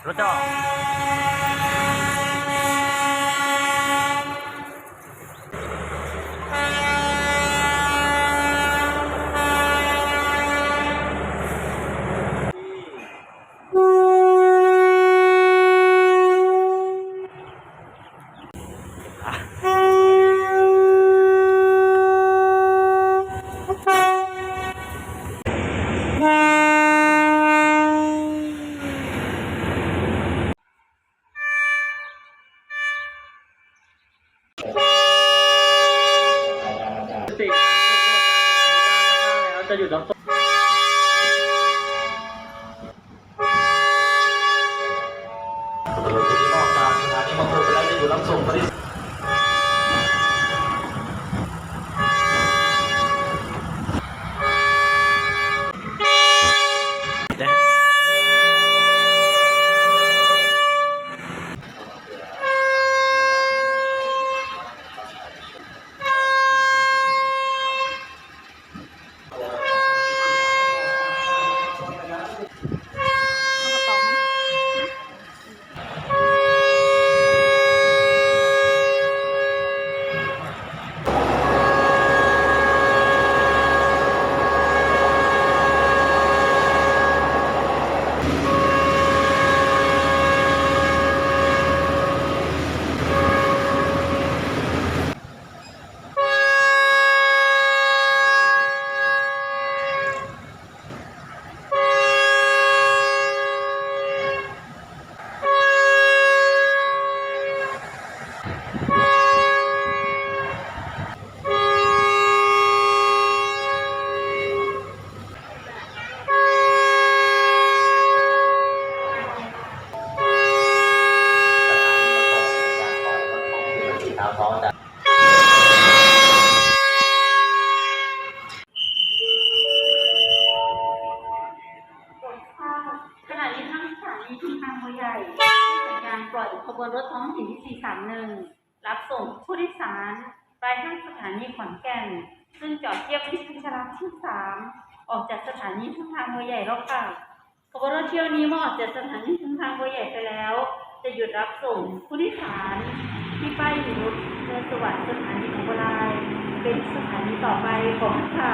รถจะออกจะหยุดรับส่งรถที่ออกจากสถานีบางโพไปแล้วจะหยุดรับส่งขณะนี้ทางสถานีชุมทางบัวใหญ่ได้สัญญาณปล่อยขบวนรถท้องถิ่นที่431รับส่งผู้โดยสารปลายทางสถานีขอนแก่นซึ่งจอดเทียบที่พัชรที่3ออกจากสถานีชุมทางบัวใหญ่แล้วค่ะขบวนรถเที่ยวนี้เมื่อออกจากสถานีชุมทางบัวใหญ่ไปแล้วจะหยุดรับส่งผู้โดยสารที่ป้ายอยู่เนินสวัสดิ์สถานีหนองบัวลายเป็นสถานีต่อไปของค่ะ